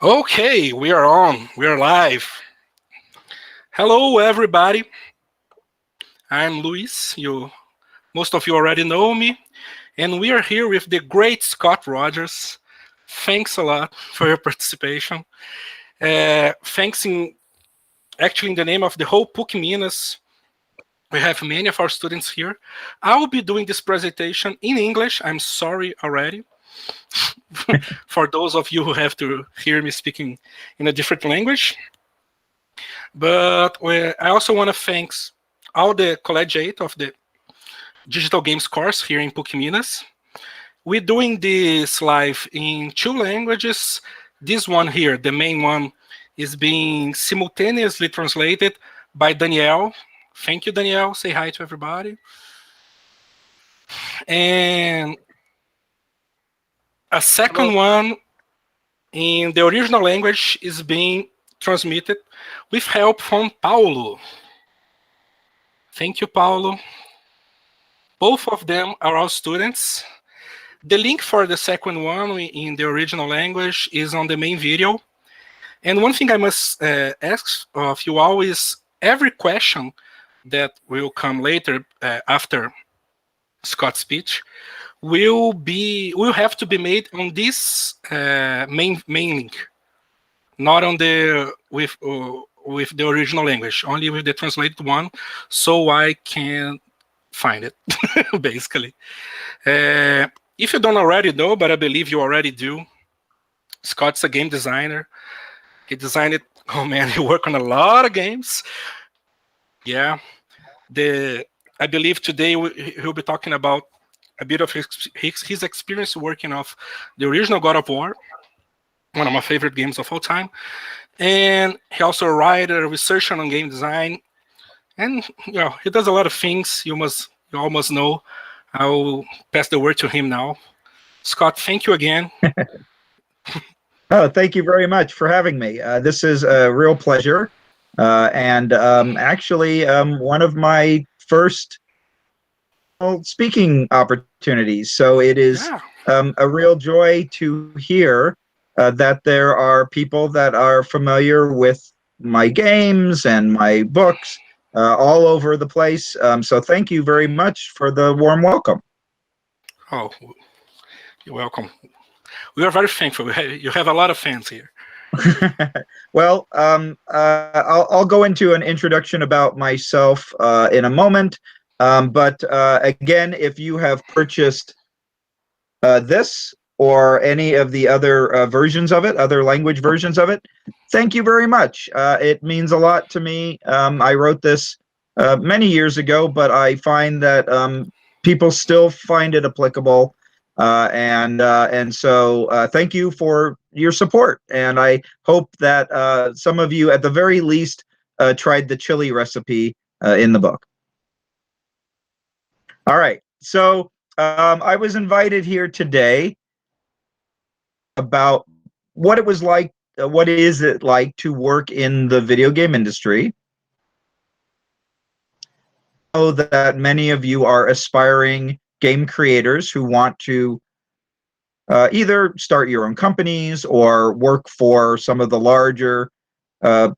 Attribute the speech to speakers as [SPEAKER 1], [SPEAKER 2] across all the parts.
[SPEAKER 1] Okay, we are on. We are live. Hello, everybody. I'm Luis. Most of you already know me, and we are here with the great Scott Rogers. Thanks a lot for your participation. Thanks in the name of the whole PUC Minas. We have many of our students here. I will be doing this presentation in English. I'm sorry already for those of you who have to hear me speaking in a different language. But I also want to thank all the collegiate of the digital games course here in PUC Minas. We're doing this live in two languages. This one here, the main one, is being simultaneously translated by Danielle. Thank you, Danielle. Say hi to everybody. And a second one in the original language is being transmitted with help from Paulo. Thank you, Paulo. Both of them are our students. The link for the second one in the original language is on the main video. And one thing I must ask of you all is every question that will come later after Scott's speech will have to be made on this main link, not on with the original language, only with the translated one, so I can find it, basically. If you don't already know, but I believe you already do, Scott's a game designer. He designed it. Oh man, he worked on a lot of games. Yeah, I believe today he'll be talking about a bit of his experience working off the original God of War, one of my favorite games of all time. And he also a writer, researcher on game design, and he does a lot of things. You all must know. I'll pass the word to him now. Scott, thank you again.
[SPEAKER 2] Oh, thank you very much for having me. This is a real pleasure. And actually, one of my first speaking opportunities. So it is a real joy to hear that there are people that are familiar with my games and my books all over the place. So thank you very much for the warm welcome.
[SPEAKER 1] Oh, you're welcome. We are very thankful. You have a lot of fans here.
[SPEAKER 2] Well, I'll go into an introduction about myself in a moment. But again, if you have purchased this or any of the other versions of it, other language versions of it, thank you very much. It means a lot to me. I wrote this many years ago, but I find that people still find it applicable. And so thank you for your support. And I hope that some of you, at the very least, tried the chili recipe in the book. All right. So I was invited here today about what it was like, what is it like to work in the video game industry. I know that many of you are aspiring game creators who want to either start your own companies or work for some of the larger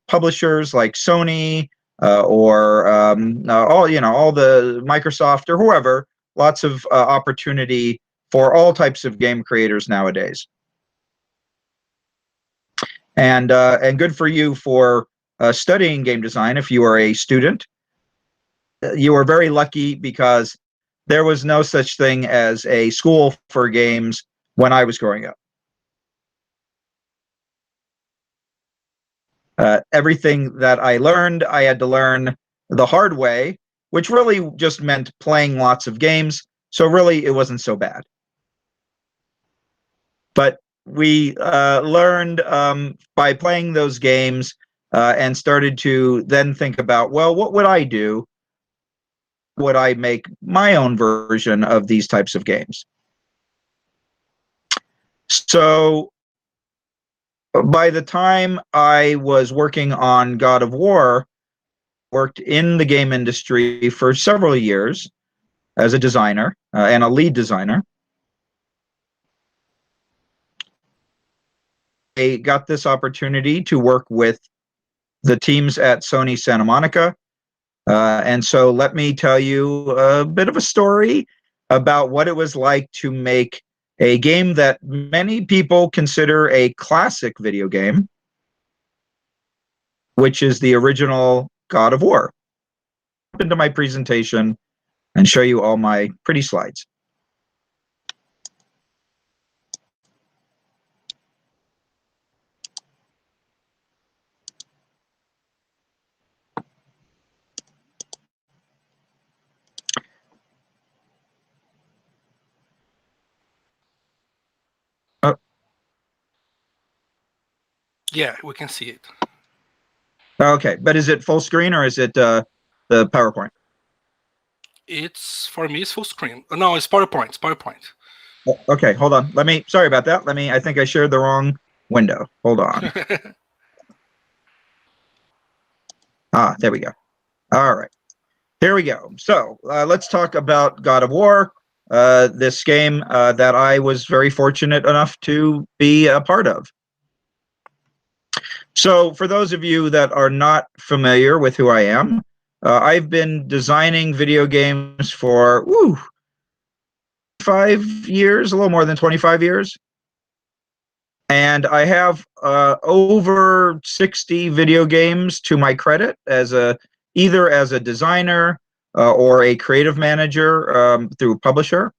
[SPEAKER 2] publishers like Sony or all the Microsoft or whoever. Lots of opportunity for all types of game creators nowadays. And good for you for studying game design. If you are a student, you are very lucky because there was no such thing as a school for games when I was growing up. Everything that I learned, I had to learn the hard way, which really just meant playing lots of games. So really, it wasn't so bad. But we learned by playing those games and started to then think about, well, what would I do? Would I make my own version of these types of games? So by the time I was working on God of War, worked in the game industry for several years as a designer and a lead designer. I got this opportunity to work with the teams at Sony Santa Monica. And so let me tell you a bit of a story about what it was like to make a game that many people consider a classic video game, which is the original God of War. I'll jump into my presentation and show you all my pretty slides.
[SPEAKER 1] Yeah, we can see it.
[SPEAKER 2] Okay, but is it full screen or is it the PowerPoint?
[SPEAKER 1] It's, for me, it's full screen. No, it's PowerPoint. It's PowerPoint.
[SPEAKER 2] Okay, hold on. Sorry about that. I think I shared the wrong window. Hold on. There we go. All right. Here we go. So let's talk about God of War, this game that I was very fortunate enough to be a part of. So for those of you that are not familiar with who I am, I've been designing video games for 5 years, a little more than 25 years. And I have over 60 video games to my credit as either as a designer or a creative manager through a publisher.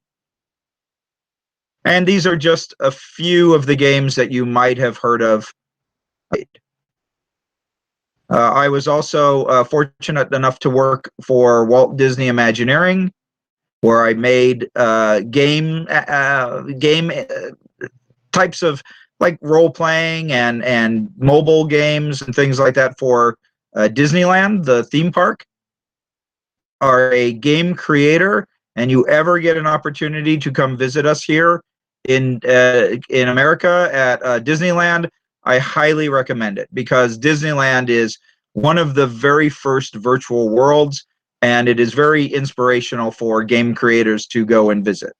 [SPEAKER 2] And these are just a few of the games that you might have heard of. I was also fortunate enough to work for Walt Disney Imagineering, where I made game types of like role-playing and mobile games and things like that for Disneyland, the theme park. Are a game creator and you ever get an opportunity to come visit us here in America at Disneyland, I highly recommend it, because Disneyland is one of the very first virtual worlds, and it is very inspirational for game creators to go and visit.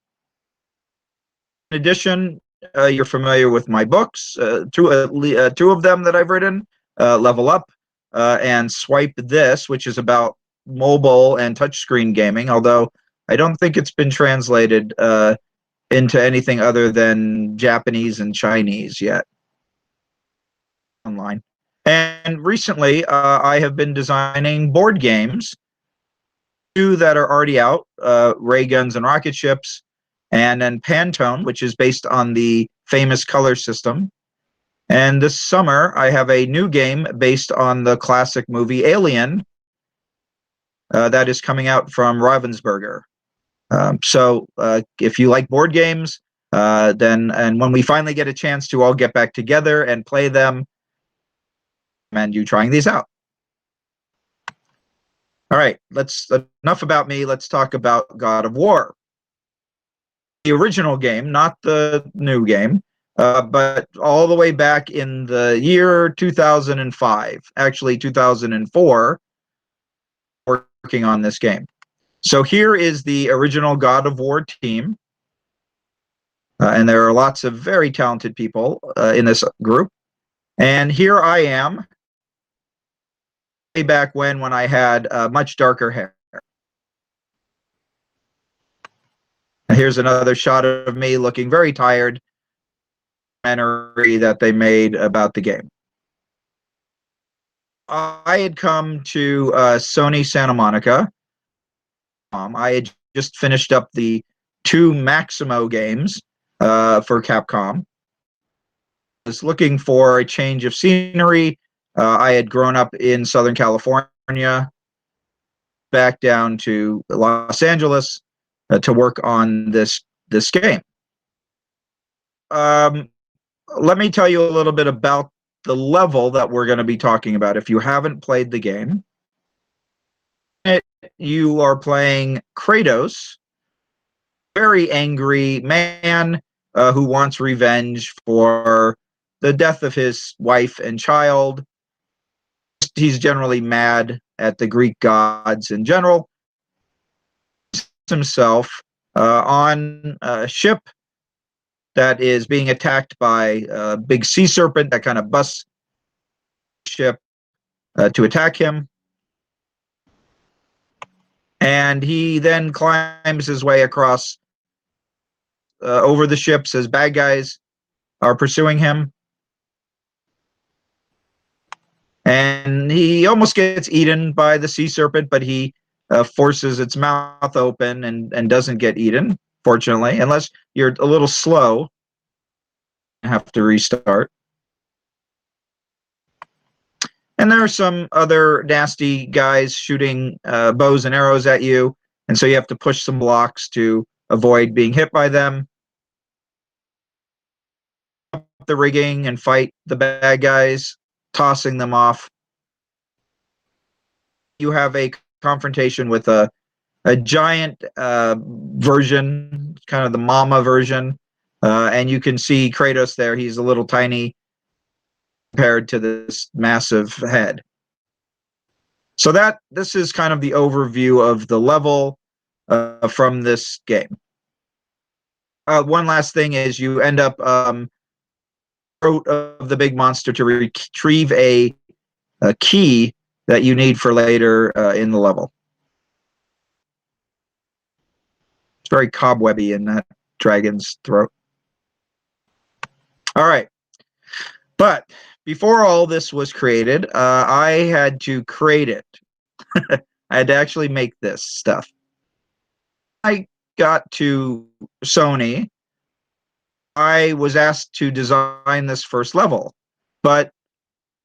[SPEAKER 2] In addition, you're familiar with my books, two of them that I've written, Level Up and Swipe This, which is about mobile and touchscreen gaming, although I don't think it's been translated into anything other than Japanese and Chinese yet online. And recently, I have been designing board games, 2 that are already out, Ray Guns and Rocket Ships, and then Pantone, which is based on the famous color system. And this summer, I have a new game based on the classic movie Alien that is coming out from Ravensburger. So if you like board games, and when we finally get a chance to all get back together and play them, I recommend you trying these out. All right, enough about me. Let's talk about God of War. The original game, not the new game, but all the way back in the year 2005, actually 2004, working on this game. So here is the original God of War team. And there are lots of very talented people in this group. And here I am, way back when I had much darker hair. And here's another shot of me looking very tired. Documentary that they made about the game. I had come to Sony Santa Monica. I had just finished up the 2 Maximo games for Capcom. I was looking for a change of scenery. I had grown up in Southern California, back down to Los Angeles to work on this game. Let me tell you a little bit about the level that we're going to be talking about. If you haven't played the game, you are playing Kratos, very angry man who wants revenge for the death of his wife and child. He's generally mad at the Greek gods in general. Himself on a ship that is being attacked by a big sea serpent that kind of busts ship to attack him. And he then climbs his way across over the ships as bad guys are pursuing him. And he almost gets eaten by the sea serpent, but he forces its mouth open and doesn't get eaten, fortunately, unless you're a little slow and have to restart. And there are some other nasty guys shooting bows and arrows at you, and so you have to push some blocks to avoid being hit by them. The rigging and fight the bad guys, tossing them off. You have a confrontation with a giant version, kind of the mama version, and you can see Kratos there. He's a little tiny compared to this massive head. So this is kind of the overview of the level from this game. One last thing is you end up throat of the big monster to retrieve a key that you need for later in the level. It's very cobwebby in that dragon's throat. All right. But before all this was created, I had to create it. I had to actually make this stuff. I got to Sony. I was asked to design this first level, but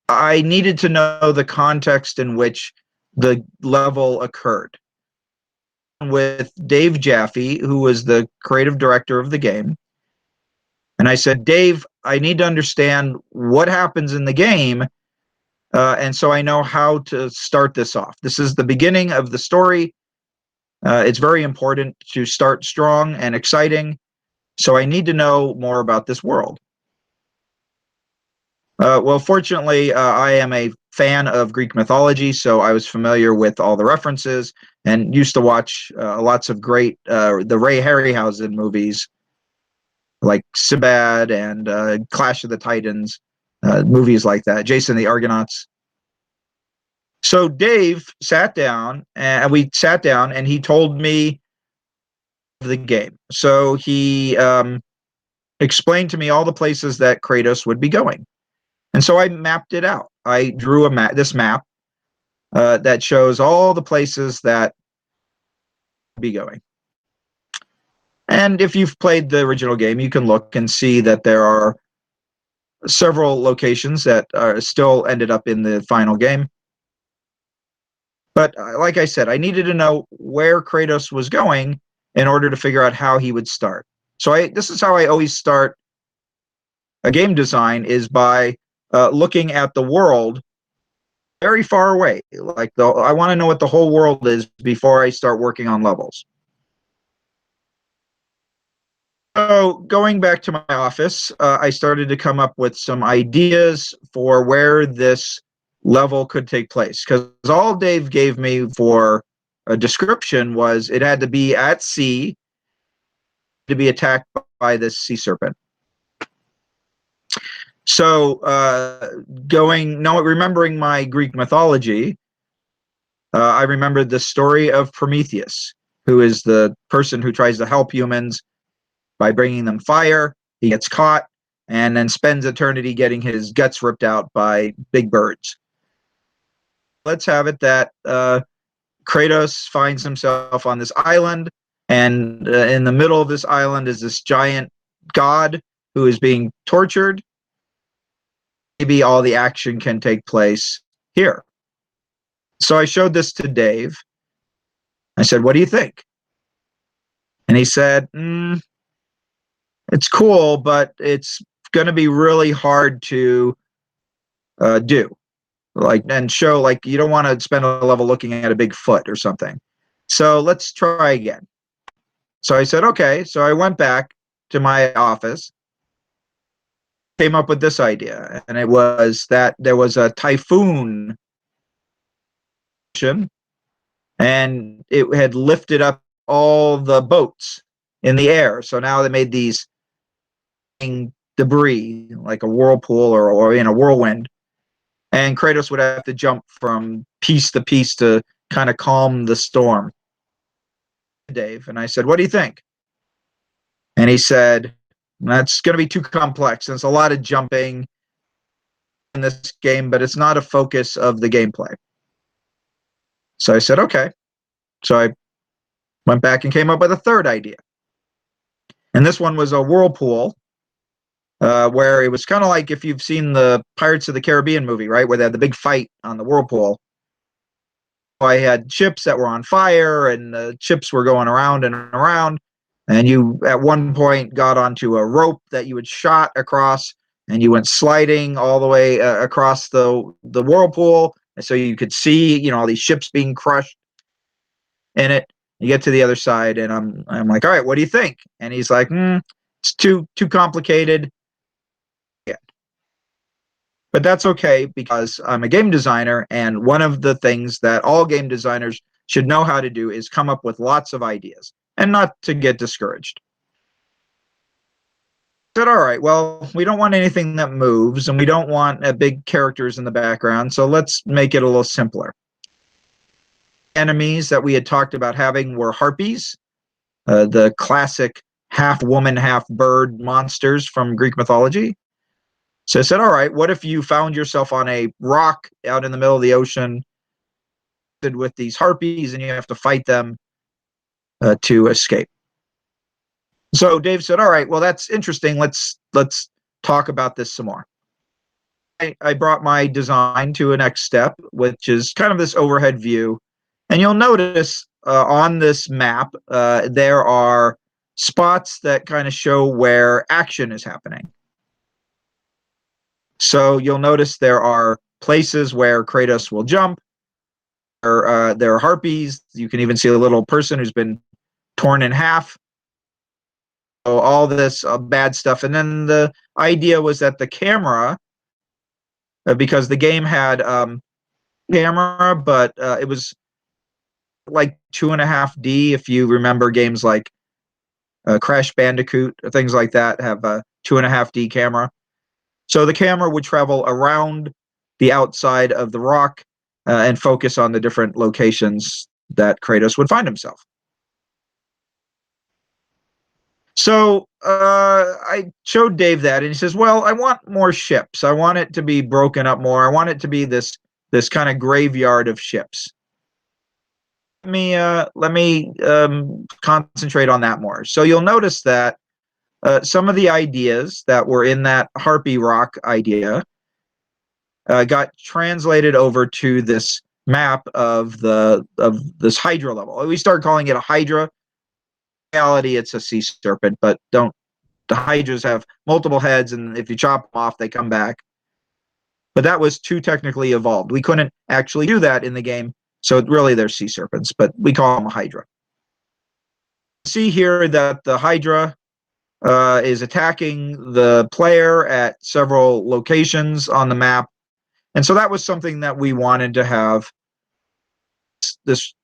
[SPEAKER 2] I needed to know the context in which the level occurred. With Dave Jaffe, who was the creative director of the game, and I said, Dave, I need to understand what happens in the game, and so I know how to start this off. This is the beginning of the story. It's very important to start strong and exciting, so I need to know more about this world. Well, fortunately, I am a fan of Greek mythology, so I was familiar with all the references and used to watch lots of great the Ray Harryhausen movies, like Sinbad and Clash of the Titans, movies like that, Jason the Argonauts. So Dave sat down, and we sat down, and he told me the game. So he explained to me all the places that Kratos would be going. And so I mapped it out. I drew this map that shows all the places that be going. And if you've played the original game, you can look and see that there are several locations that are still ended up in the final game. But like I said, I needed to know where Kratos was going in order to figure out how he would start. So this is how I always start a game design, is by looking at the world very far away. Like I want to know what the whole world is before I start working on levels. So going back to my office, I started to come up with some ideas for where this level could take place, because all Dave gave me for a description was it had to be at sea, to be attacked by this sea serpent. So remembering my Greek mythology, I remembered the story of Prometheus, who is the person who tries to help humans by bringing them fire. He gets caught and then spends eternity getting his guts ripped out by big birds. Let's have it that Kratos finds himself on this island, and in the middle of this island is this giant god who is being tortured. Maybe all the action can take place here. So I showed this to Dave. I said, what do you think? And he said, it's cool, but it's going to be really hard to do. And show, like, you don't want to spend a level looking at a big foot or something. So let's try again. So I said, okay. So I went back to my office, came up with this idea, and it was that there was a typhoon, and it had lifted up all the boats in the air. So now they made these debris, like a whirlpool or in a whirlwind. And Kratos would have to jump from piece to piece to kind of calm the storm. Dave, and I said, what do you think? And he said, that's going to be too complex. There's a lot of jumping in this game, but it's not a focus of the gameplay. So I said, okay. So I went back and came up with a third idea. And this one was a whirlpool, where it was kind of like if you've seen the Pirates of the Caribbean movie, right, where they had the big fight on the whirlpool. I had ships that were on fire, and the ships were going around and around. And you, at one point, got onto a rope that you had shot across, and you went sliding all the way across the whirlpool, and so you could see, all these ships being crushed in it. You get to the other side, and I'm like, all right, what do you think? And he's like, it's too complicated. Yeah. But that's okay, because I'm a game designer, and one of the things that all game designers should know how to do is come up with lots of ideas and not to get discouraged. I said, all right, well, we don't want anything that moves, and we don't want big characters in the background, so let's make it a little simpler. Enemies that we had talked about having were harpies, the classic half woman, half bird monsters from Greek mythology. So I said, all right, what if you found yourself on a rock out in the middle of the ocean with these harpies, and you have to fight them to escape? So Dave said, all right, well, that's interesting. Let's talk about this some more. I brought my design to a next step, which is kind of this overhead view. And you'll notice on this map, there are spots that kind of show where action is happening. So you'll notice there are places where Kratos will jump. There are harpies. You can even see a little person who's been torn in half. So all this bad stuff. And then the idea was that the camera, because the game had camera, but it was like 2.5D. If you remember games like Crash Bandicoot or things like that, have a 2.5D camera. So the camera would travel around the outside of the rock and focus on the different locations that Kratos would find himself. So I showed Dave that, and he says, well, I want more ships. I want it to be broken up more. I want it to be this kind of graveyard of ships. Let me concentrate on that more. So you'll notice that some of the ideas that were in that Harpy Rock idea got translated over to this map of this Hydra level. We started calling it a Hydra. In reality, it's a sea serpent, but the Hydras have multiple heads, and if you chop them off, they come back. But that was too technically evolved. We couldn't actually do that in the game, so really they're sea serpents, but we call them a Hydra. See here that the Hydra is attacking the player at several locations on the map. And so that was something that we wanted to have. This,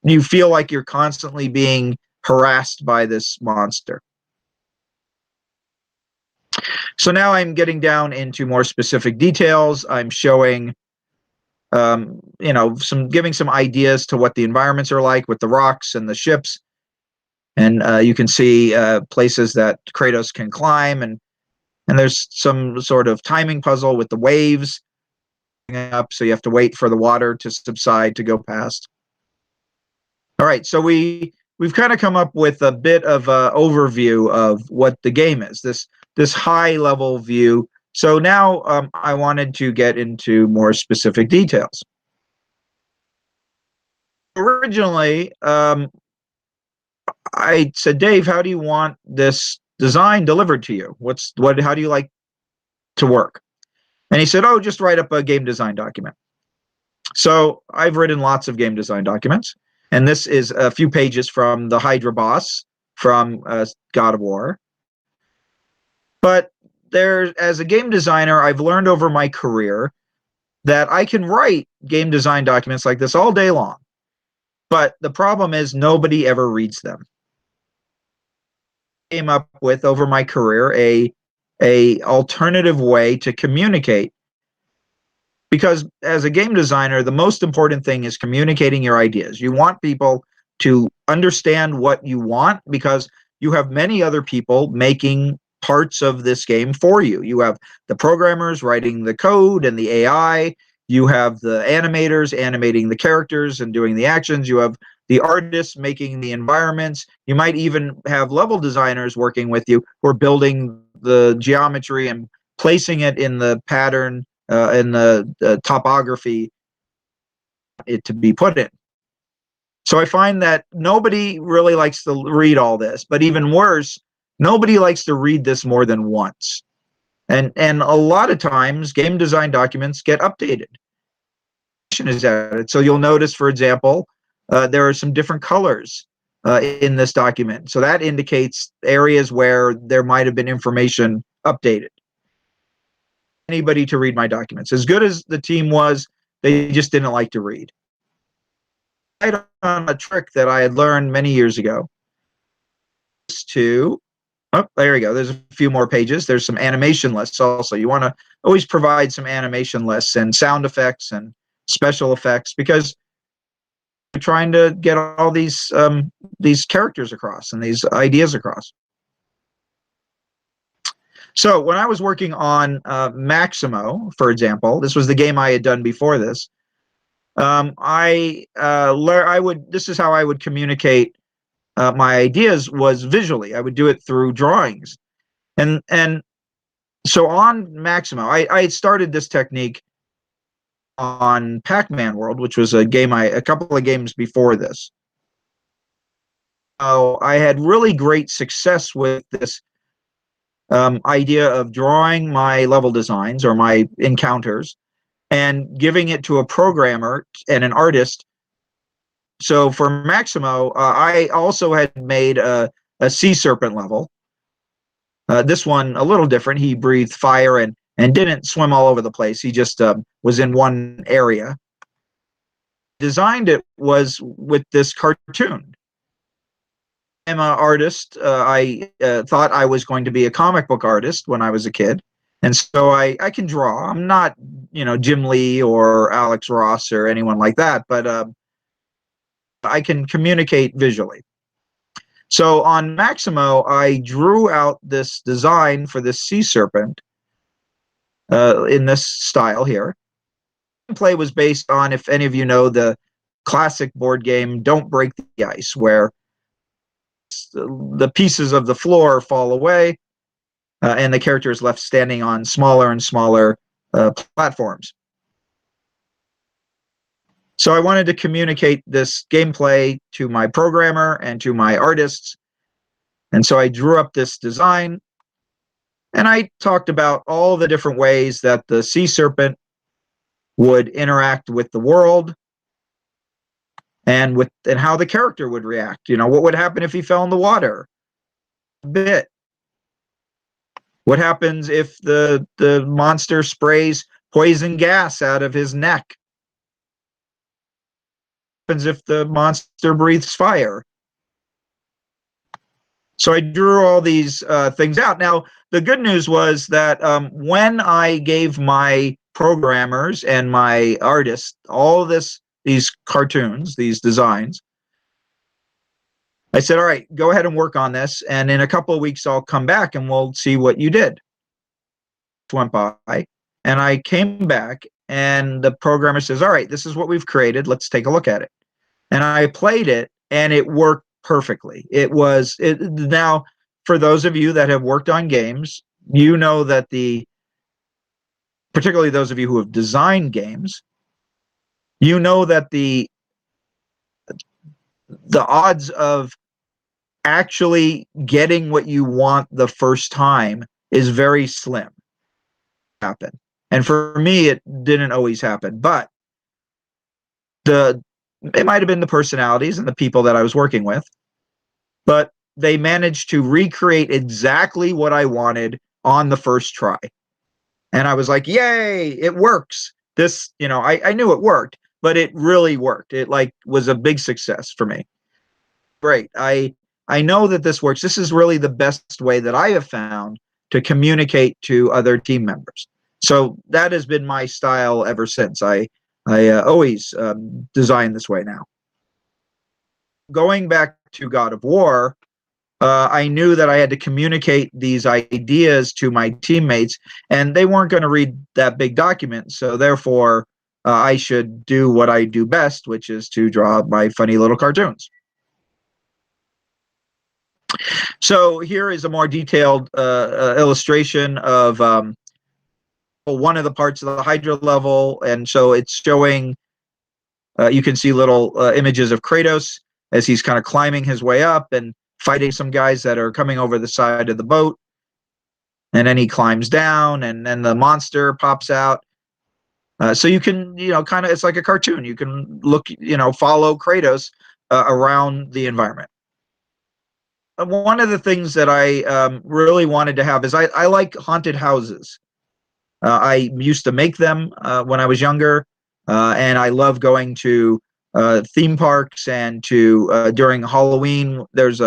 [SPEAKER 2] you feel like you're constantly being harassed by this monster. So now I'm getting down into more specific details. I'm showing, giving some ideas to what the environments are like with the rocks and the ships. And you can see places that Kratos can climb, and there's some sort of timing puzzle with the waves up, so you have to wait for the water to subside to go past. All right, so we've kind of come up with a bit of an overview of what the game is, this high-level view. So now I wanted to get into more specific details. Originally, I said, Dave, how do you want this design delivered to you? How do you like to work? And he said, oh, just write up a game design document. So I've written lots of game design documents, and this is a few pages from the Hydra boss from God of War. But as a game designer, I've learned over my career that I can write game design documents like this all day long. But the problem is nobody ever reads them. I came up with, over my career, a a alternative way to communicate. Because as a game designer, the most important thing is communicating your ideas. You want people to understand what you want because you have many other people making parts of this game for you. You have the programmers writing the code and the AI. You have the animators animating the characters and doing the actions. You have the artists making the environments. You might even have level designers working with you who are building the geometry and placing it in the pattern, in the topography it to be put in. So I find that nobody really likes to read all this, but even worse, nobody likes to read this more than once. And a lot of times game design documents get updated. So you'll notice, for example, there are some different colors in this document. So that indicates areas where there might have been information updated. Anybody to read my documents. As good as the team was, they just didn't like to read. I on a trick that I had learned many years ago. Oh, there you go. There's a few more pages. There's some animation lists also. You want to always provide some animation lists and sound effects and special effects because you're trying to get all these characters across and these ideas across. So when I was working on Maximo, for example, this was the game I had done before this. This is how I would communicate my ideas was visually. I would do it through drawings, and so on Maximo, I had started this technique on Pac-Man World, which was a couple of games before this. So I had really great success with this idea of drawing my level designs or my encounters and giving it to a programmer and an artist. So for Maximo, I also had made a sea serpent level. This one a little different. He breathed fire and didn't swim all over the place. He just was in one area. Designed it was with this cartoon. I'm an artist. I thought I was going to be a comic book artist when I was a kid. And so I can draw. I'm not, Jim Lee or Alex Ross or anyone like that, but I can communicate visually. So on Maximo, I drew out this design for this sea serpent in this style here. Play was based on, if any of you know, the classic board game Don't Break the Ice, where the pieces of the floor fall away and the character is left standing on smaller and smaller platforms. So I wanted to communicate this gameplay to my programmer and to my artists. And so I drew up this design and I talked about all the different ways that the sea serpent would interact with the world and how the character would react. What would happen if he fell in the water? What happens if the monster sprays poison gas out of his neck? What happens if the monster breathes fire? So I drew all these things out. Now, the good news was that when I gave my programmers and my artists all these cartoons, these designs, I said, all right, go ahead and work on this. And in a couple of weeks, I'll come back and we'll see what you did. Went by and I came back and the programmer says, all right, this is what we've created. Let's take a look at it. And I played it and it worked perfectly. Now, for those of you that have worked on games, you know that particularly those of you who have designed games, you know that the odds of actually getting what you want the first time is very slim. Happen. And for me, it didn't always happen, but it might have been the personalities and the people that I was working with, but they managed to recreate exactly what I wanted on the first try. And I was like, yay, it works. This, I knew it worked, but it really worked. It was a big success for me. Great. I know that this works. This is really the best way that I have found to communicate to other team members. So that has been my style ever since. I always design this way now. Going back to God of War, I knew that I had to communicate these ideas to my teammates, and they weren't going to read that big document. So therefore, I should do what I do best, which is to draw my funny little cartoons. So here is a more detailed illustration of one of the parts of the Hydra level, and so it's showing. You can see little images of Kratos as he's kind of climbing his way up and fighting some guys that are coming over the side of the boat. And then he climbs down, and then the monster pops out. So you can, kind of, it's like a cartoon. You can look, follow Kratos around the environment. One of the things that I really wanted to have is I like haunted houses. I used to make them when I was younger, and I love going to theme parks and to during Halloween. There's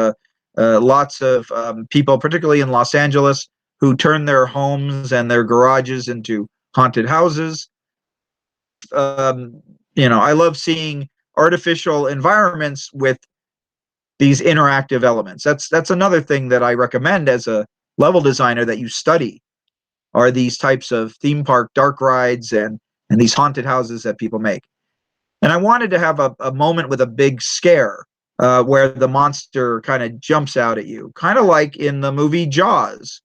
[SPEAKER 2] lots of people, particularly in Los Angeles, who turn their homes and their garages into haunted houses. I love seeing artificial environments with these interactive elements. That's another thing that I recommend as a level designer that you study, are these types of theme park dark rides and these haunted houses that people make. And I wanted to have a moment with a big scare where the monster kind of jumps out at you, kind of like in the movie Jaws.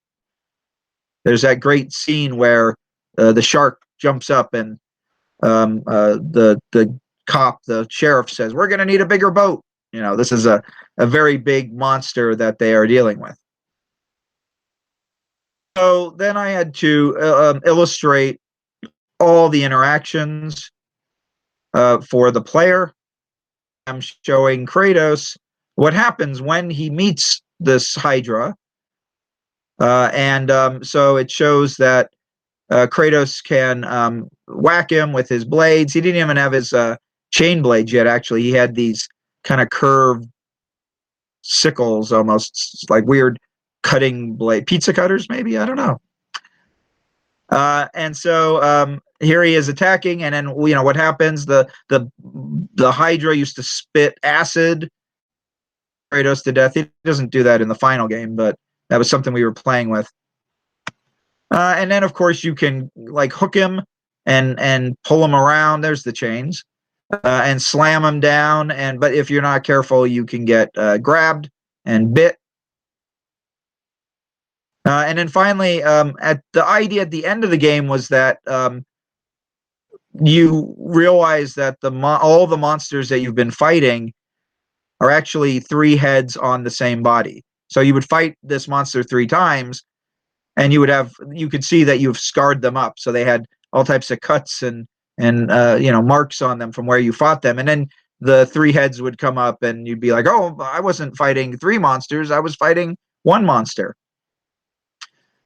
[SPEAKER 2] There's that great scene where the shark jumps up and the cop, the sheriff, says, "We're going to need a bigger boat." This is a very big monster that they are dealing with. So then I had to illustrate all the interactions for the player. I'm showing Kratos what happens when he meets this Hydra. So it shows that Kratos can whack him with his blades. He didn't even have his chain blades yet, actually. He had these kind of curved sickles, almost like weird cutting blade, pizza cutters, maybe, I don't know. Here he is attacking, and then what happens? The Hydra used to spit acid Kratos to death. He doesn't do that in the final game, but that was something we were playing with. And then of course you can like hook him and pull him around. There's the chains. And slam him down, but if you're not careful, you can get grabbed and bit. And then finally, the idea at the end of the game was that you realize that all the monsters that you've been fighting are actually 3 heads on the same body. So you would fight this monster 3 times, and you could see that you've scarred them up. So they had all types of cuts and marks on them from where you fought them. And then the 3 heads would come up, and you'd be like, "Oh, I wasn't fighting 3 monsters. I was fighting 1 monster."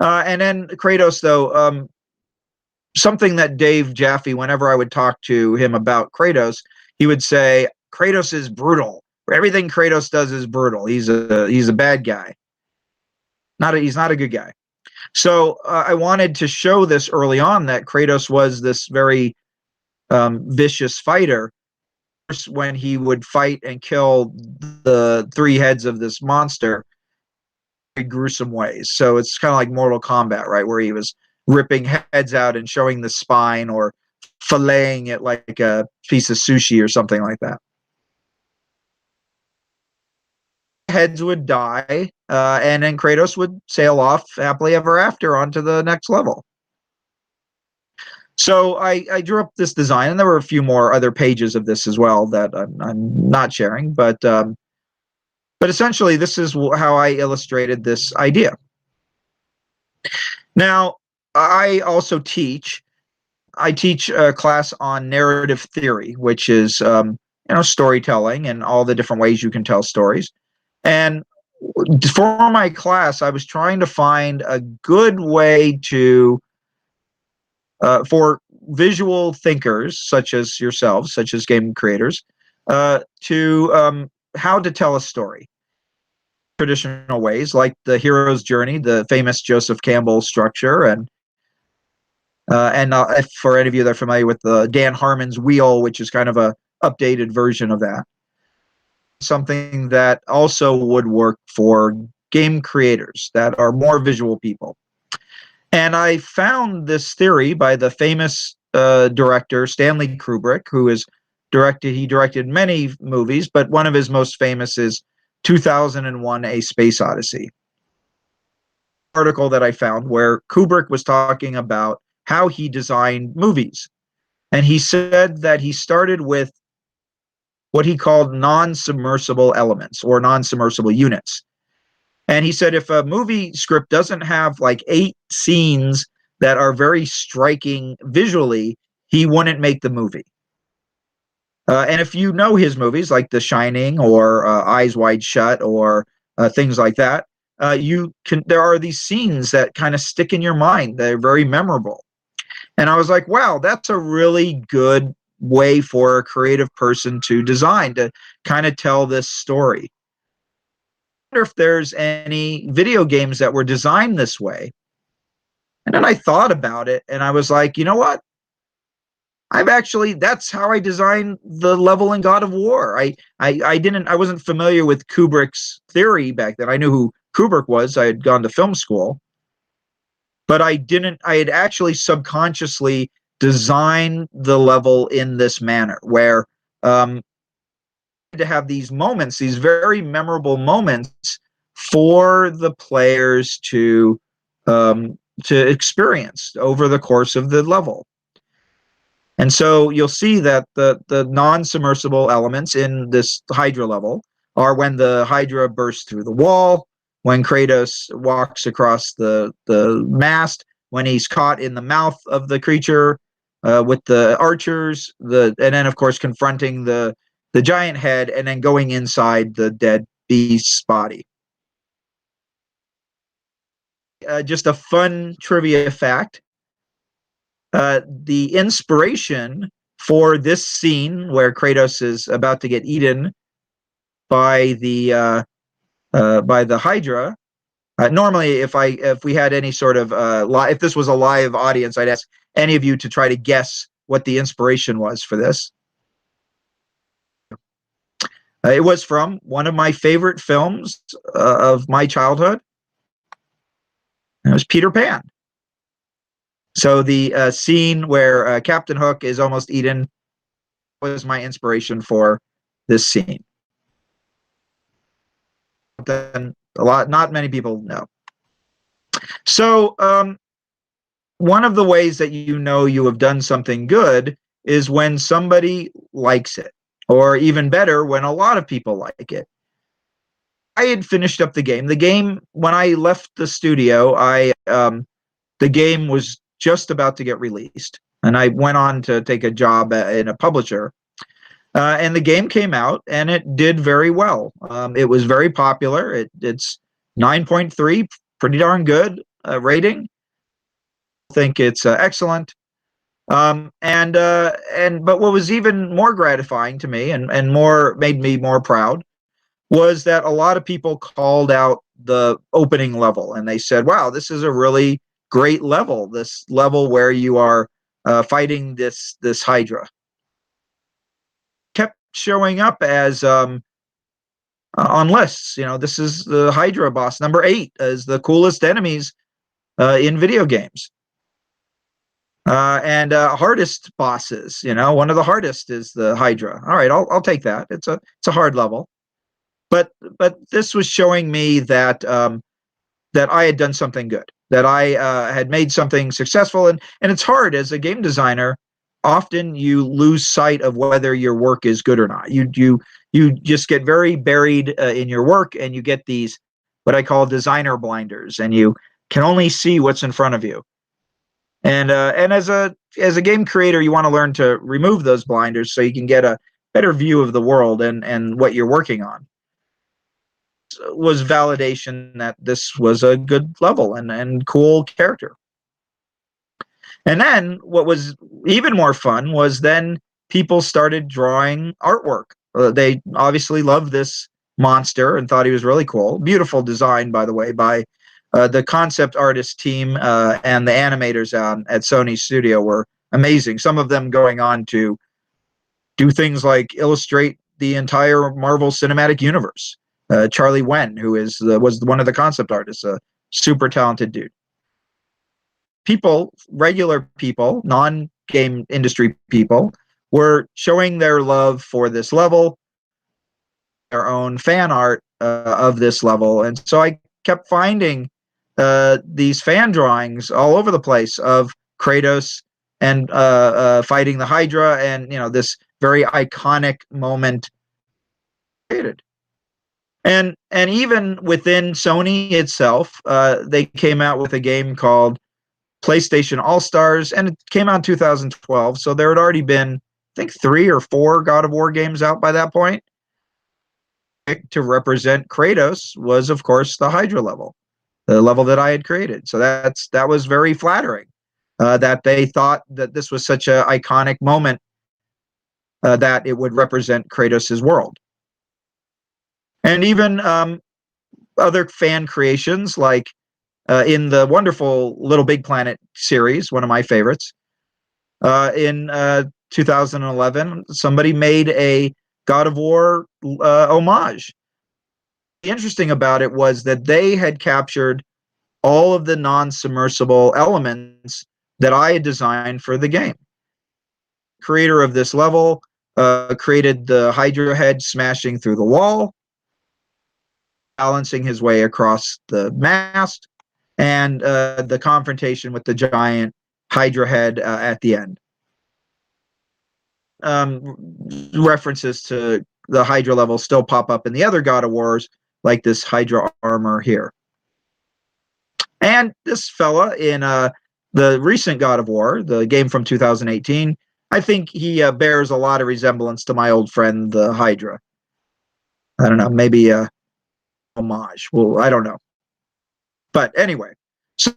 [SPEAKER 2] And then Kratos, though, something that Dave Jaffe, whenever I would talk to him about Kratos, he would say, "Kratos is brutal. Everything Kratos does is brutal. He's a bad guy. He's not a good guy." So I wanted to show this early on, that Kratos was this very vicious fighter. When he would fight and kill the 3 heads of this monster in gruesome ways. So it's kind of like Mortal Kombat, right, where he was ripping heads out and showing the spine, or filleting it like a piece of sushi or something like that. Heads would die, and then Kratos would sail off happily ever after onto the next level. So I drew up this design, and there were a few more other pages of this as well that I'm not sharing, but essentially this is how I illustrated this idea. Now, I also teach. I teach a class on narrative theory, which is storytelling and all the different ways you can tell stories. And for my class, I was trying to find a good way to for visual thinkers such as yourselves, such as game creators, to how to tell a story. traditional ways, like the hero's journey, the famous Joseph Campbell structure, and if for any of you that are familiar with the Dan Harmon's wheel, which is kind of a updated version of that, something that also would work for game creators that are more visual people. And I found this theory by the famous director Stanley Kubrick, who he directed many movies, but one of his most famous is 2001: A Space Odyssey. Article that I found where Kubrick was talking about how he designed movies. And he said that he started with what he called non-submersible elements or non-submersible units. And he said if a movie script doesn't have like 8 scenes that are very striking visually, he wouldn't make the movie. And if you know his movies like The Shining or Eyes Wide Shut or things like that, there are these scenes that kind of stick in your mind. They're very memorable. And I was like, wow, that's a really good way for a creative person to design, to kind of tell this story. I wonder if there's any video games that were designed this way. And then I thought about it and I was like, you know what? That's how I designed the level in God of War. I wasn't familiar with Kubrick's theory back then. I knew who Kubrick was. I had gone to film school. But I had actually subconsciously designed the level in this manner where to have these moments, these very memorable moments for the players to experience over the course of the level. And so you'll see that the non-submersible elements in this Hydra level are when the Hydra bursts through the wall, when Kratos walks across the mast, when he's caught in the mouth of the creature with the archers, and then of course confronting the giant head, and then going inside the dead beast's body. Just a fun trivia fact. The inspiration for this scene where Kratos is about to get eaten by the Hydra. Normally, if we had any sort of if this was a live audience, I'd ask any of you to try to guess what the inspiration was for this. It was from one of my favorite films of my childhood. It was Peter Pan. So the scene where Captain Hook is almost eaten was my inspiration for this scene. Then not many people know. So one of the ways that you know you have done something good is when somebody likes it, or even better, when a lot of people like it. I had finished up the game. The game, when I left the studio, the game was just about to get released, and I went on to take a job in a publisher. And the game came out, and it did very well. It was very popular. It's 9.3, pretty darn good rating. I think it's excellent. But what was even more gratifying to me and made me more proud was that a lot of people called out the opening level, and they said, wow, this is a really great level, this level where you are fighting this Hydra. Kept showing up as on lists. This is the Hydra boss number 8 as the coolest enemies in video games. And hardest bosses, one of the hardest is the Hydra. All right, I'll take that. It's a hard level. But this was showing me that that I had done something good, that I had made something successful. And it's hard as a game designer. Often you lose sight of whether your work is good or not. You just get very buried in your work, and you get these what I call designer blinders, and you can only see what's in front of you. And as a game creator, you want to learn to remove those blinders so you can get a better view of the world and what you're working on. Was validation that this was a good level and cool character. And then what was even more fun was then people started drawing artwork. They obviously love this monster and thought he was really cool. Beautiful design, by the way, by the concept artist team, and the animators at Sony Studio were amazing. Some of them going on to do things like illustrate the entire Marvel Cinematic Universe. Charlie Wen, who was one of the concept artists, a super talented dude. People, regular people, non-game industry people, were showing their love for this level, their own fan art of this level, and so I kept finding these fan drawings all over the place of Kratos and fighting the Hydra, and this very iconic moment created. And even within Sony itself, they came out with a game called PlayStation All-Stars, and it came out in 2012, so there had already been, I think, 3 or 4 God of War games out by that point. To represent Kratos was, of course, the Hydra level, the level that I had created. So that was very flattering, that they thought that this was such an iconic moment, that it would represent Kratos' world. And even other fan creations, like in the wonderful Little Big Planet series, one of my favorites, in 2011, somebody made a God of War homage. The interesting about it was that they had captured all of the non-submersible elements that I had designed for the game. Creator of this level created the Hydra head smashing through the wall, balancing his way across the mast, and the confrontation with the giant Hydra head at the end. References to the Hydra level still pop up in the other God of Wars, like this Hydra armor here. And this fella in the recent God of War, the game from 2018, I think he bears a lot of resemblance to my old friend, the Hydra. I don't know, maybe a homage. Well, I don't know. But anyway, so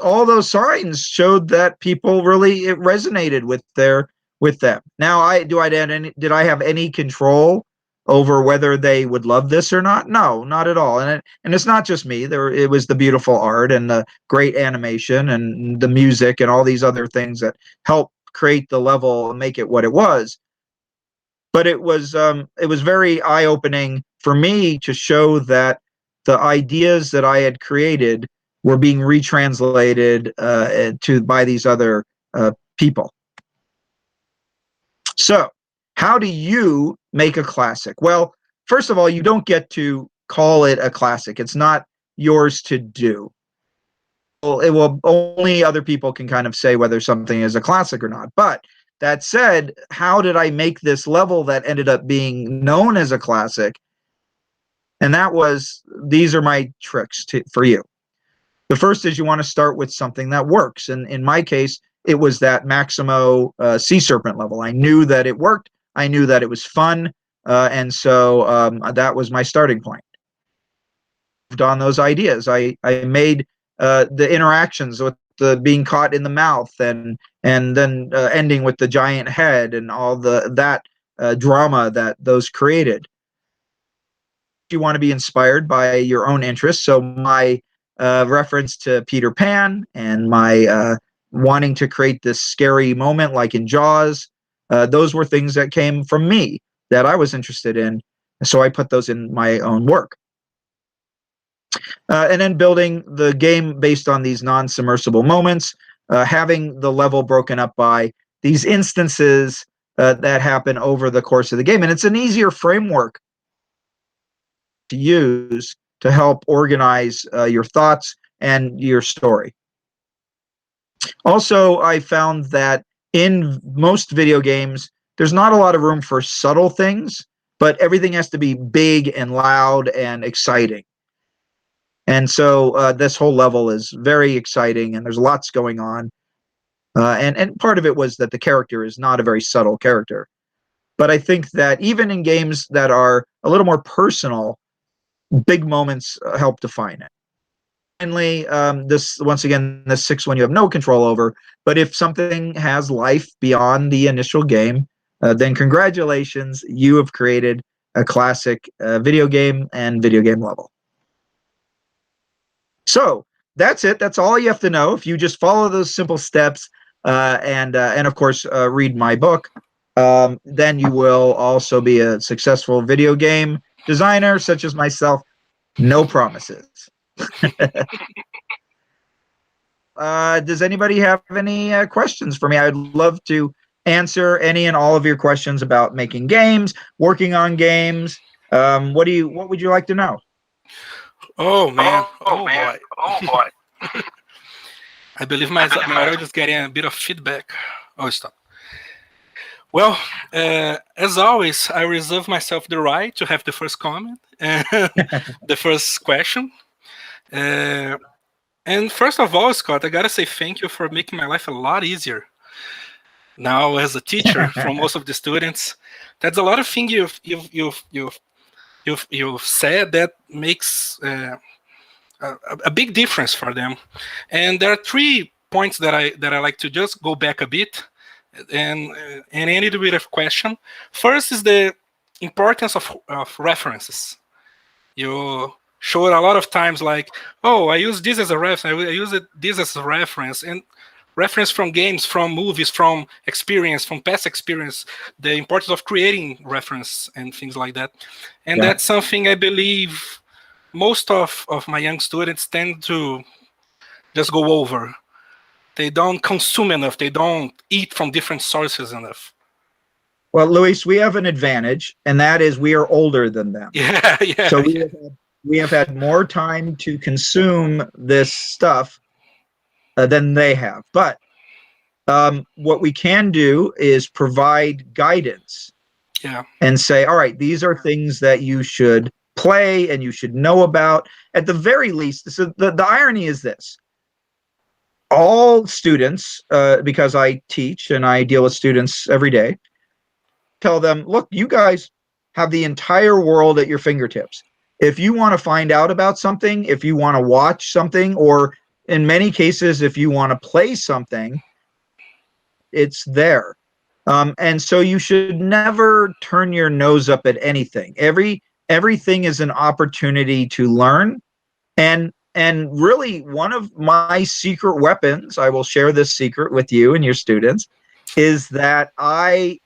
[SPEAKER 2] all those signs showed that people really, it resonated with them. Now, did I have any control over whether they would love this or not? No, not at all. And it's not just me. It was the beautiful art and the great animation and the music and all these other things that helped create the level and make it what it was. But it was very eye-opening for me to show that the ideas that I had created were being retranslated by these other people. So, how do you make a classic? Well, first of all, you don't get to call it a classic. It's not yours to do. Well, only other people can kind of say whether something is a classic or not. But that said, how did I make this level that ended up being known as a classic? And these are my tricks for you. The first is you want to start with something that works. And in my case, it was that Maximo Sea Serpent level. I knew that it worked. I knew that it was fun. And so that was my starting point. On those ideas, I made the interactions with the being caught in the mouth and then ending with the giant head and all that drama that those created. You want to be inspired by your own interests. So my reference to Peter Pan and my wanting to create this scary moment like in Jaws, those were things that came from me that I was interested in. So I put those in my own work. And then building the game based on these non-submersible moments, having the level broken up by these instances that happen over the course of the game. And it's an easier framework to use to help organize your thoughts and your story. Also, I found that in most video games, there's not a lot of room for subtle things, but everything has to be big and loud and exciting. And so this whole level is very exciting, and there's lots going on. And part of it was that the character is not a very subtle character. But I think that even in games that are a little more personal, big moments help define it. Finally, this sixth one you have no control over. But if something has life beyond the initial game, then congratulations, you have created a classic video game and video game level. So that's it. That's all you have to know. If you just follow those simple steps and of course read my book, then you will also be a successful video game designer such as myself. No promises. Does anybody have any questions for me? I'd love to answer any and all of your questions about making games, working on games. What would you like to know?
[SPEAKER 1] Oh man! Oh boy! I believe my audio is getting a bit of feedback. Oh, stop. Well, as always, I reserve myself the right to have the first comment and the first question. And first of all, Scott, I gotta say thank you for making my life a lot easier. Now, as a teacher for most of the students, that's a lot of things you've said that makes a big difference for them. And there are 3 points that I like to just go back a bit and end with a question. First is the importance of references. You showed a lot of times like, oh, I use this as a reference, I use this as a reference, and reference from games, from movies, from experience, from past experience, the importance of creating reference and things like that. And that's something I believe most of my young students tend to just go over. They don't consume enough. They don't eat from different sources enough.
[SPEAKER 2] Well, Luis, we have an advantage, and that is we are older than them.
[SPEAKER 1] Yeah.
[SPEAKER 2] So we have had more time to consume this stuff than they have. But what we can do is provide guidance.
[SPEAKER 1] Yeah.
[SPEAKER 2] And say, all right, these are things that you should play and you should know about. At the very least, so the irony is this. All students, because I teach and I deal with students every day, tell them, look, you guys have the entire world at your fingertips. If you want to find out about something, if you want to watch something, or in many cases, if you want to play something, it's there. And so you should never turn your nose up at anything. Everything is an opportunity to learn. And really, one of my secret weapons, I will share this secret with you and your students, is that I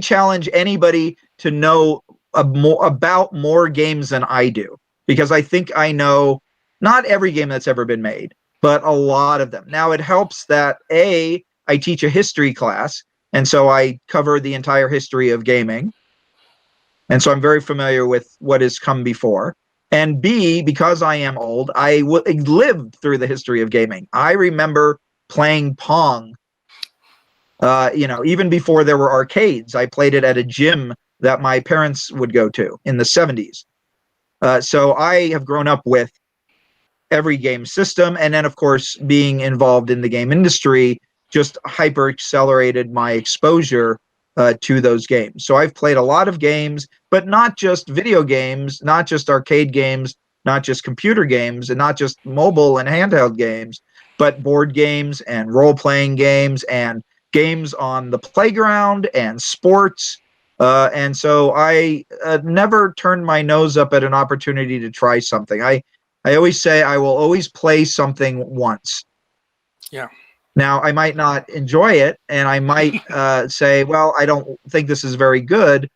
[SPEAKER 2] challenge anybody to know about more games than I do, because I think I know not every game that's ever been made, but a lot of them. Now, it helps that I teach a history class, and so I cover the entire history of gaming. And so I'm very familiar with what has come before. And B, because I am old, I lived through the history of gaming. I remember playing Pong, even before there were arcades. I played it at a gym that my parents would go to in the 70s. So I have grown up with every game system. And then, of course, being involved in the game industry just hyper accelerated my exposure to those games. So I've played a lot of games, but not just video games, not just arcade games, not just computer games, and not just mobile and handheld games, but board games and role-playing games and games on the playground and sports. And so I never turned my nose up at an opportunity to try something. I always say I will always play something once.
[SPEAKER 1] Yeah.
[SPEAKER 2] Now, I might not enjoy it, and I might say, well, I don't think this is very good.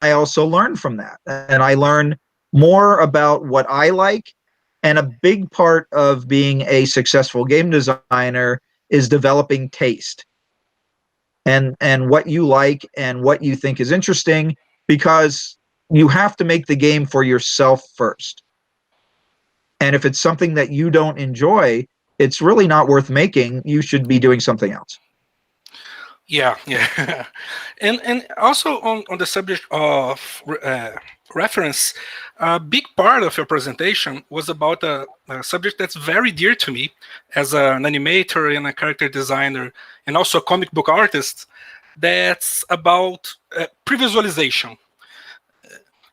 [SPEAKER 2] I also learn from that, and I learn more about what I like. And a big part of being a successful game designer is developing taste and what you like and what you think is interesting, because you have to make the game for yourself first. And if it's something that you don't enjoy, it's really not worth making. You should be doing something else.
[SPEAKER 1] Yeah. And also on the subject of reference, a big part of your presentation was about a subject that's very dear to me as an animator and a character designer and also a comic book artist. That's about pre-visualization.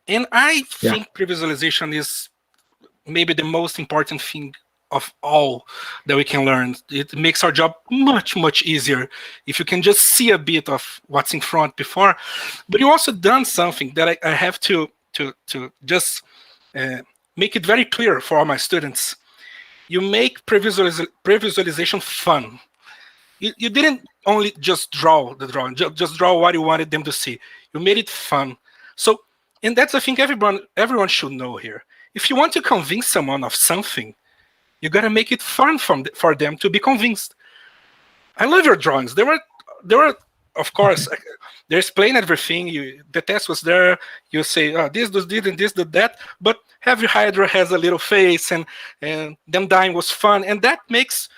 [SPEAKER 1] And I think pre-visualization is maybe the most important thing of all that we can learn. It makes our job much easier if you can just see a bit of what's in front before. But you also done something that I have to just make it very clear for all my students. You make pre-visualization fun. You didn't only just draw the drawing, just draw what you wanted them to see. You made it fun. So, and that's I think everyone should know here. If you want to convince someone of something, you gotta make it fun for them to be convinced. I love your drawings. They were, of course, they explain everything. The test was there. You say, oh, this does this and this did that. But Heavy Hydra has a little face, and them dying was fun, and that makes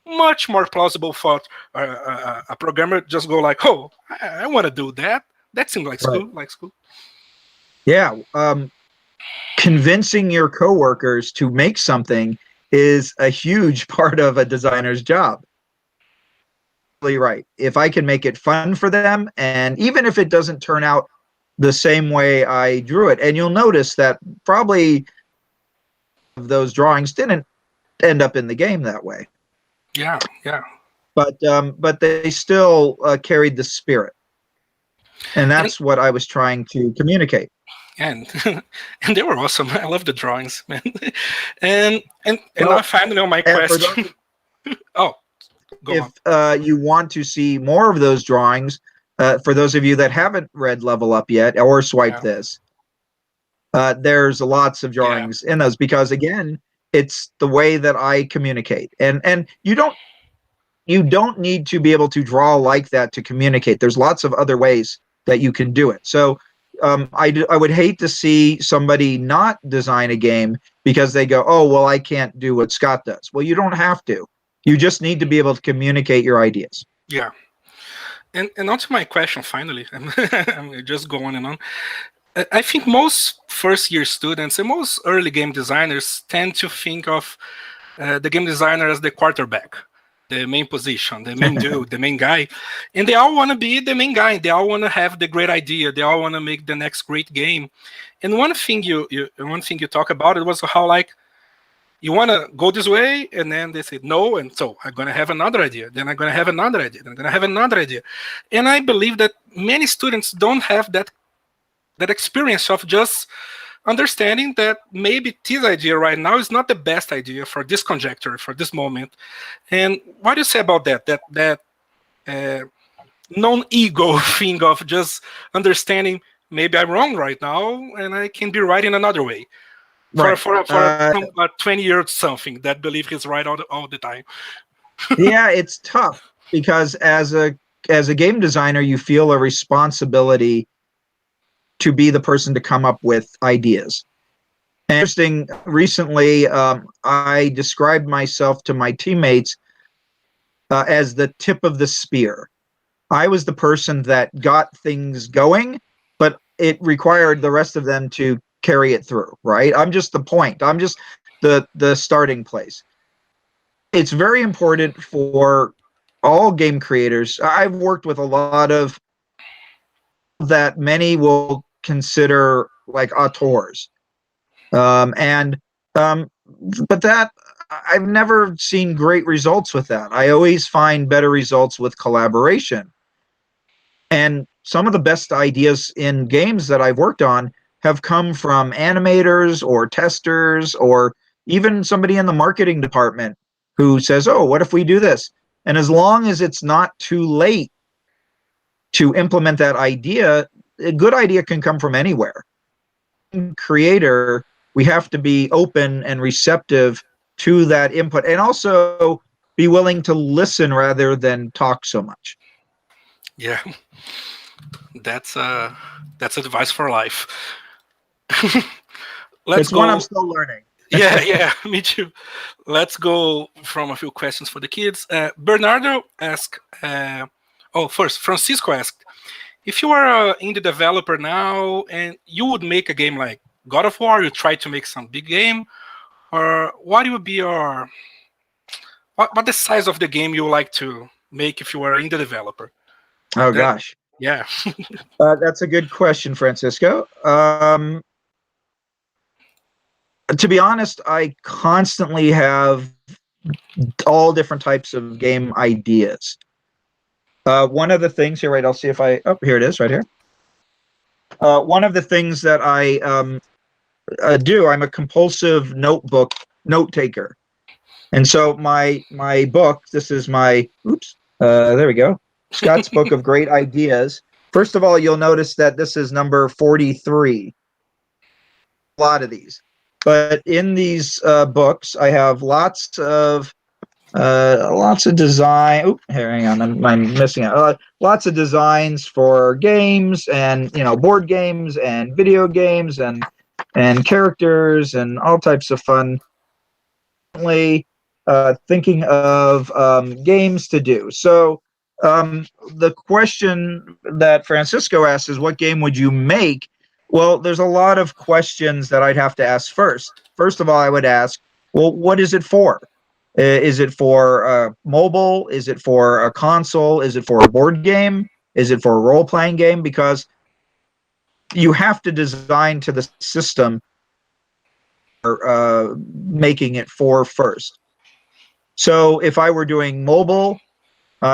[SPEAKER 1] much more plausible for a programmer just go like, oh, I want to do that. That seems like school, like school.
[SPEAKER 2] Yeah, convincing your coworkers to make something is a huge part of a designer's job. Right. If I can make it fun for them, and even if it doesn't turn out the same way I drew it, and you'll notice that probably those drawings didn't end up in the game that way.
[SPEAKER 1] Yeah, yeah.
[SPEAKER 2] But they still carried the spirit, and that's what I was trying to communicate.
[SPEAKER 1] And and they were awesome. I love the drawings, man. and I finally know my question. Oh, go
[SPEAKER 2] on. You want to see more of those drawings, for those of you that haven't read Level Up yet or swiped this, there's lots of drawings in those, because again, it's the way that I communicate, and you don't need to be able to draw like that to communicate. There's lots of other ways that you can do it. So I would hate to see somebody not design a game because they go, oh, well, I can't do what Scott does. Well, you don't have to. You just need to be able to communicate your ideas.
[SPEAKER 1] Yeah. And on to my question, finally. I'm just going on. I think most first-year students and most early game designers tend to think of the game designer as the quarterback, the main position, the main dude, the main guy. And they all want to be the main guy. They all want to have the great idea. They all want to make the next great game. And one thing you talk about, it was how, like, you want to go this way, and then they say no, and so I'm going to have another idea. Then I'm going to have another idea. Then I'm going to have another idea. And I believe that many students don't have that experience of just understanding that maybe this idea right now is not the best idea for this conjecture, for this moment. And what do you say about that? That non-ego thing of just understanding maybe I'm wrong right now, and I can be right in another way. Right. For a 20-year-old something that believe he's right all the time.
[SPEAKER 2] Yeah, it's tough because as a game designer, you feel a responsibility to be the person to come up with ideas. And interesting, recently, I described myself to my teammates as the tip of the spear. I was the person that got things going, but it required the rest of them to carry it through, right? I'm just the point. I'm just the starting place. It's very important for all game creators. I've worked with a lot of that many will consider like auteurs. But that I've never seen great results with that. I always find better results with collaboration. And some of the best ideas in games that I've worked on have come from animators or testers or even somebody in the marketing department who says, oh, what if we do this? And as long as it's not too late to implement that idea, a good idea can come from anywhere. Creator, we have to be open and receptive to that input, and also be willing to listen rather than talk so much.
[SPEAKER 1] Yeah, that's advice for life.
[SPEAKER 2] It's one I'm still learning.
[SPEAKER 1] yeah, me too. Let's go from a few questions for the kids. Bernardo asked, first, Francisco asked, if you are an indie developer now and you would make a game like God of War, you try to make some big game, or what would be your, what the size of the game you would like to make if you were an indie developer?
[SPEAKER 2] Oh, gosh.
[SPEAKER 1] Yeah.
[SPEAKER 2] That's a good question, Francisco. To be honest, I constantly have all different types of game ideas. One of the things here, right? I'll see if here it is, right here. One of the things that I do, I'm a compulsive note taker, and so my book. This is my there we go. Scott's Book of Great Ideas. First of all, you'll notice that this is number 43. A lot of these, but in these books, I have lots of design. Oh, hang on, I'm missing it. Lots of designs for games, and board games and video games and characters and all types of fun. Thinking of games to do. So the question that Francisco asked is, what game would you make? Well, there's a lot of questions that I'd have to ask first. First of all, I would ask, well, what is it for? Is it for mobile? Is it for a console? Is it for a board game? Is it for a role-playing game? Because you have to design to the system making it for first. So if I were doing mobile,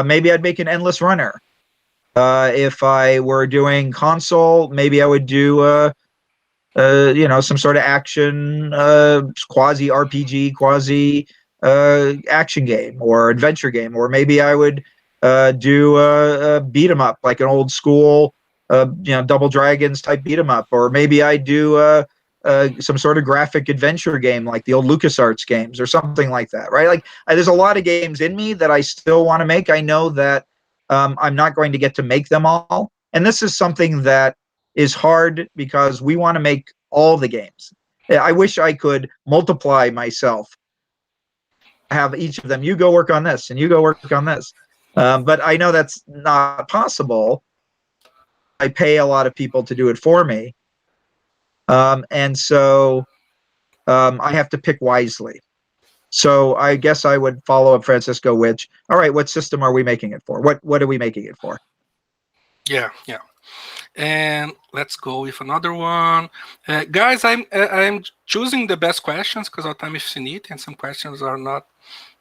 [SPEAKER 2] maybe I'd make an endless runner. If I were doing console, maybe I would do some sort of action, quasi RPG, quasi action game or adventure game, or maybe I would do a beat 'em up, like an old school Double Dragons type beat 'em up, or maybe I do some sort of graphic adventure game like the old LucasArts games or something like that, right? Like there's a lot of games in me that I still want to make. I know that I'm not going to get to make them all, and this is something that is hard because we want to make all the games. I wish I could multiply myself, have each of them. You go work on this, and you go work on this. But I know that's not possible. I pay a lot of people to do it for me. And so I have to pick wisely. So I guess I would follow up Francisco, all right, what system are we making it for? What are we making it for?
[SPEAKER 1] Yeah. And let's go with another one. Guys, I'm choosing the best questions because our time is finite and some questions are not,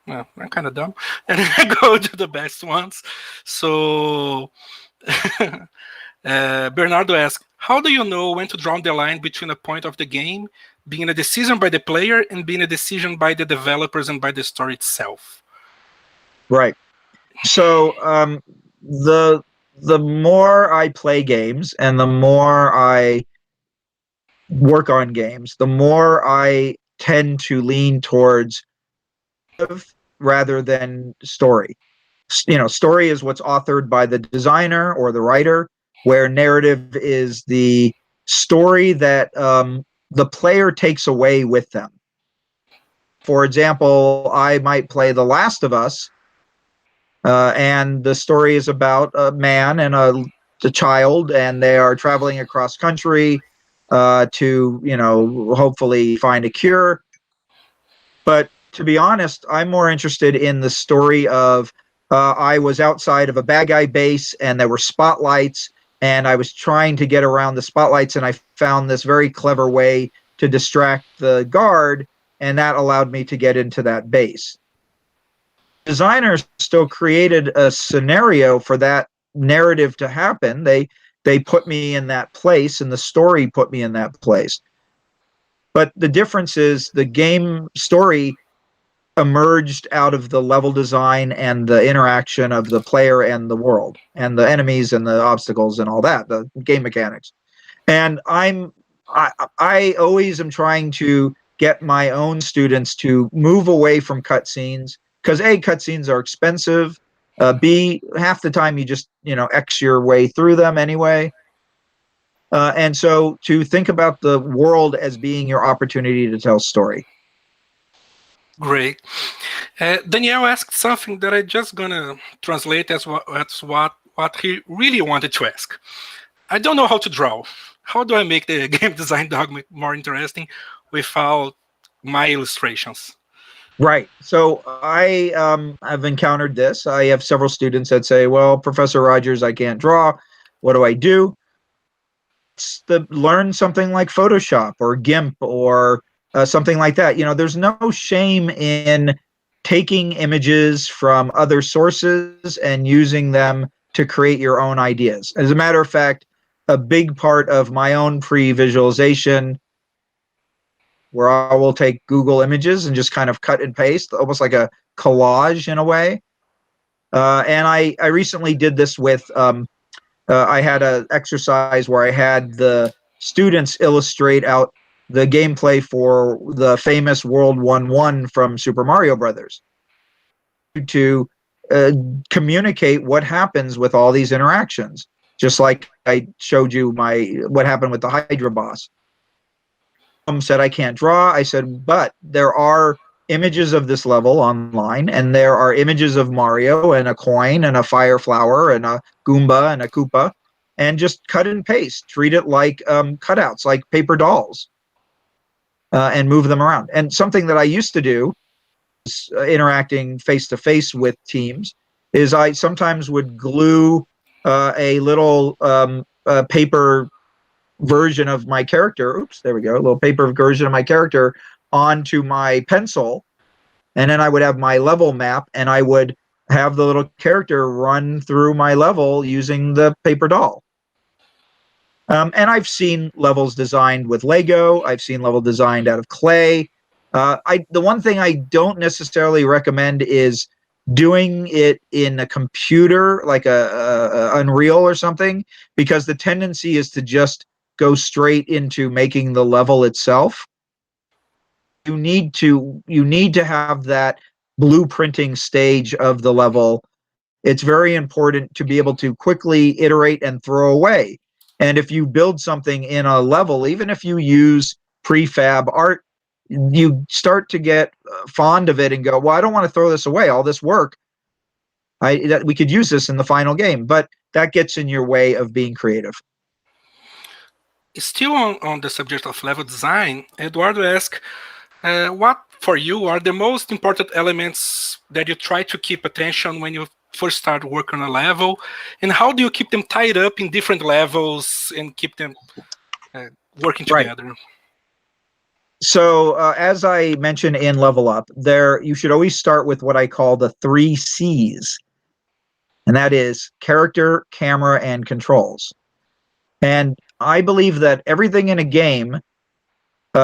[SPEAKER 1] I'm kind of dumb. And I go to the best ones. So Bernardo asks, how do you know when to draw the line between a point of the game being a decision by the player and being a decision by the developers and by the story itself?
[SPEAKER 2] Right. So the more I play games and the more I work on games, the more I tend to lean towards rather than story. Story is what's authored by the designer or the writer, where narrative is the story that the player takes away with them. For example, I might play The Last of Us, and the story is about a man and a child, and they are traveling across country to, hopefully find a cure. But to be honest, I'm more interested in the story of I was outside of a bad guy base, and there were spotlights, and I was trying to get around the spotlights, and I found this very clever way to distract the guard, and that allowed me to get into that base. Designers still created a scenario for that narrative to happen. They put me in that place, and the story put me in that place. But the difference is the game story emerged out of the level design and the interaction of the player and the world and the enemies and the obstacles and all that, the game mechanics. And I always am trying to get my own students to move away from cutscenes, because A, cutscenes are expensive. B, half the time you just, X your way through them anyway. And so to think about the world as being your opportunity to tell story.
[SPEAKER 1] Great. Danielle asked something that I'm just gonna translate as what he really wanted to ask. I don't know how to draw. How do I make the game design dogma more interesting without my illustrations?
[SPEAKER 2] Right. So I have encountered this. I have several students that say, well, Professor Rogers, I can't draw. What do I do? Learn something like Photoshop or GIMP or something like that. There's no shame in taking images from other sources and using them to create your own ideas. As a matter of fact, a big part of my own pre-visualization, where I will take Google Images and just kind of cut and paste, almost like a collage in a way. And I recently did this with, I had an exercise where I had the students illustrate out the gameplay for the famous World 1-1 from Super Mario Brothers to communicate what happens with all these interactions, just like I showed you what happened with the Hydra boss. Said I can't draw. I said, but there are images of this level online, and there are images of Mario and a coin and a fire flower and a Goomba and a Koopa, and just cut and paste. Treat it like cutouts, like paper dolls, and move them around. And something that I used to do, interacting face-to-face with teams, is I sometimes would glue a little paper version of my character, oops, there we go, a little paper version of my character onto my pencil, and then I would have my level map, and I would have the little character run through my level using the paper doll. And I've seen levels designed with Lego. I've seen level designed out of clay. The one thing I don't necessarily recommend is doing it in a computer, like a Unreal or something, because the tendency is to just go straight into making the level itself. You need to have that blueprinting stage of the level. It's very important to be able to quickly iterate and throw away. And if you build something in a level, even if you use prefab art, you start to get fond of it and go, well, I don't want to throw this away, all this work. We could use this in the final game, but that gets in your way of being creative.
[SPEAKER 1] Still on the subject of level design, Eduardo asked, what for you are the most important elements that you try to keep attention when you first start working on a level, and how do you keep them tied up in different levels and keep them working together? Right.
[SPEAKER 2] So as I mentioned in Level Up, you should always start with what I call the 3 C's, and that is character, camera, and controls. And I believe that everything in a game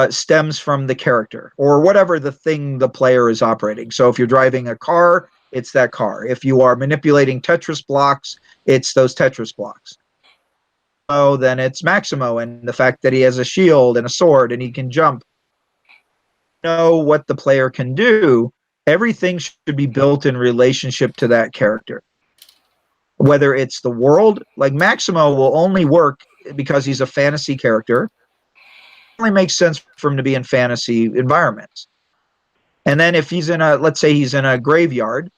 [SPEAKER 2] stems from the character, or whatever the thing the player is operating. So if you're driving a car, it's that car. If you are manipulating Tetris blocks, it's those Tetris blocks. So then it's Maximo, and the fact that he has a shield and a sword and he can jump. Know what the player can do. Everything should be built in relationship to that character. Whether it's the world, like Maximo will only work because he's a fantasy character. It only makes sense for him to be in fantasy environments. And then if he's let's say he's in a graveyard,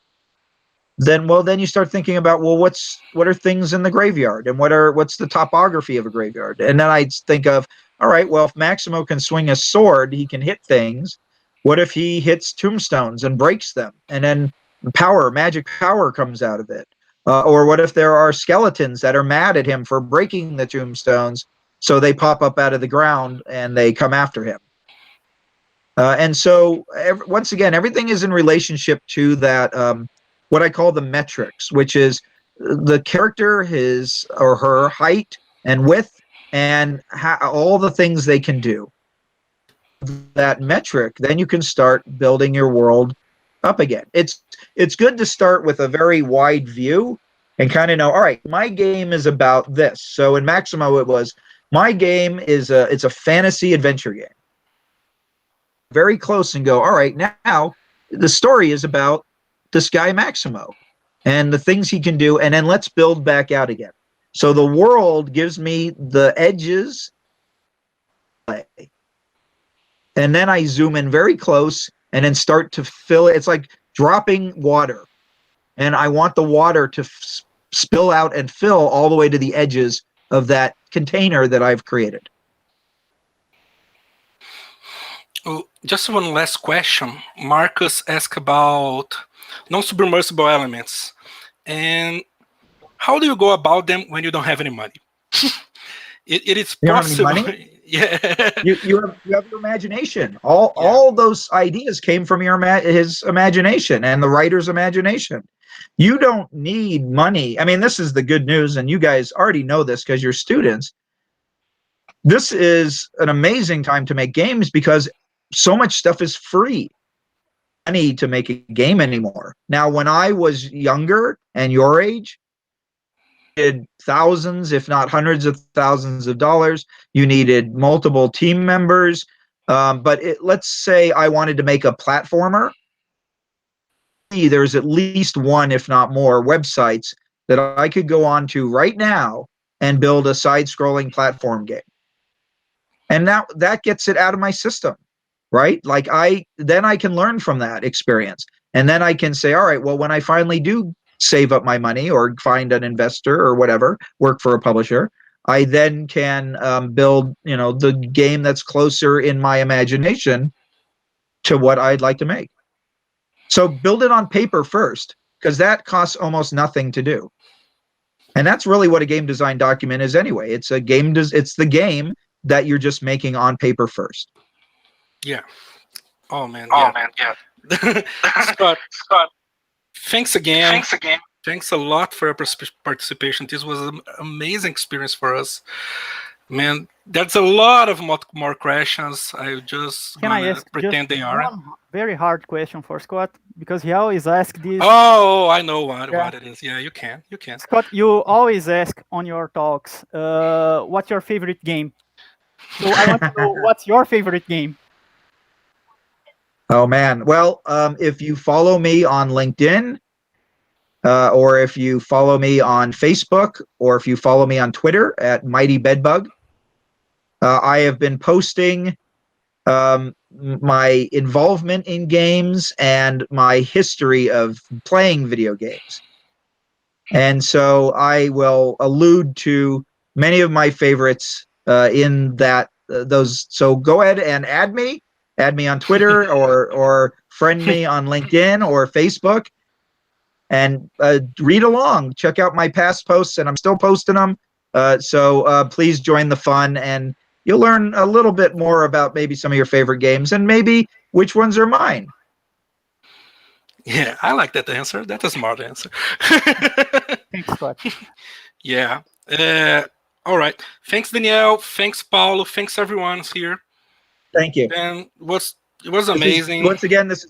[SPEAKER 2] then you start thinking about, well, what are things in the graveyard, and what's the topography of a graveyard? And then I'd think of, all right, well, if Maximo can swing a sword, he can hit things. What if he hits tombstones and breaks them, and then magic power comes out of it? Or what if there are skeletons that are mad at him for breaking the tombstones, so they pop up out of the ground and they come after him? And so, once again, everything is in relationship to that, what I call the metrics, which is the character, his or her height and width, and all the things they can do. That metric, then you can start building your world up again. It's good to start with a very wide view and kind of know, all right, my game is about this. So in Maximo, it was, my game is it's a fantasy adventure game. Very close and go, all right, now the story is about this guy Maximo and the things he can do, and then let's build back out again. So the world gives me the edges, and then I zoom in very close and then start to fill it. It's like dropping water, and I want the water to spill out and fill all the way to the edges of that container that I've created.
[SPEAKER 1] Oh, just one last question. Marcus asked about non-submersible elements, and how do you go about them when you don't have any money? It is possible. Yeah.
[SPEAKER 2] You have your imagination. All those ideas came from his imagination and the writer's imagination. You don't need money. I mean, this is the good news, and you guys already know this because you're students. This is an amazing time to make games because so much stuff is free. Money to make a game anymore. Now, when I was younger and your age, needed thousands, if not hundreds of thousands of dollars. You needed multiple team members. But let's say I wanted to make a platformer. There's at least one, if not more, websites that I could go on to right now and build a side-scrolling platform game. And now that gets it out of my system, right? Like then I can learn from that experience. And then I can say, all right, well, when I finally do save up my money or find an investor or whatever, work for a publisher, I then can build, the game that's closer in my imagination to what I'd like to make. So build it on paper first, because that costs almost nothing to do. And that's really what a game design document is anyway. It's a game. It's the game that you're just making on paper first.
[SPEAKER 1] Yeah. Oh man. Yeah. Scott, thanks again. Thanks a lot for your participation. This was an amazing experience for us. Man, there's a lot of more questions. I just pretend they are.
[SPEAKER 3] One very hard question for Scott, because he always asks this.
[SPEAKER 1] Oh, I know what it is. Yeah, you can.
[SPEAKER 3] Scott, you always ask on your talks, what's your favorite game? So I want to know, what's your favorite game?
[SPEAKER 2] Oh man, well, if you follow me on LinkedIn, or if you follow me on Facebook, or if you follow me on Twitter at Mighty Bedbug, I have been posting my involvement in games and my history of playing video games. And so I will allude to many of my favorites in those. So go ahead and add me on Twitter or friend me on LinkedIn or Facebook, and read along. Check out my past posts, and I'm still posting them. So please join the fun, and you'll learn a little bit more about maybe some of your favorite games and maybe which ones are mine.
[SPEAKER 1] Yeah, I like that answer. That's a smart answer.
[SPEAKER 3] Thanks, Scott.
[SPEAKER 1] Yeah. All right. Thanks, Danielle. Thanks, Paulo. Thanks, everyone here.
[SPEAKER 2] Thank you.
[SPEAKER 1] And it was amazing.
[SPEAKER 2] Once again, this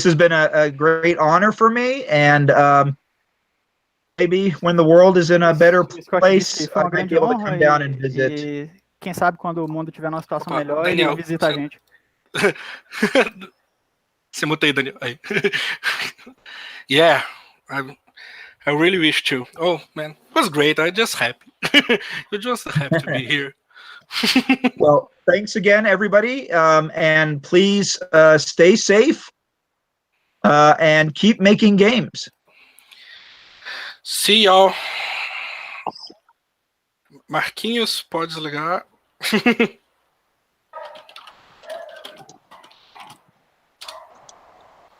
[SPEAKER 2] has been a great honor for me, and maybe when the world is in a better place, I might be able to come down and visit.
[SPEAKER 3] Quem sabe quando o mundo tiver numa situação melhor, Daniel, ele visita a gente.
[SPEAKER 1] Você mutei, Daniel. Aí. Yeah, I really wish to. Oh man, it was great. I'm just happy. You're just happy to be here.
[SPEAKER 2] Well, thanks again, everybody, and please stay safe and keep making games.
[SPEAKER 1] See y'all. Marquinhos, pode desligar.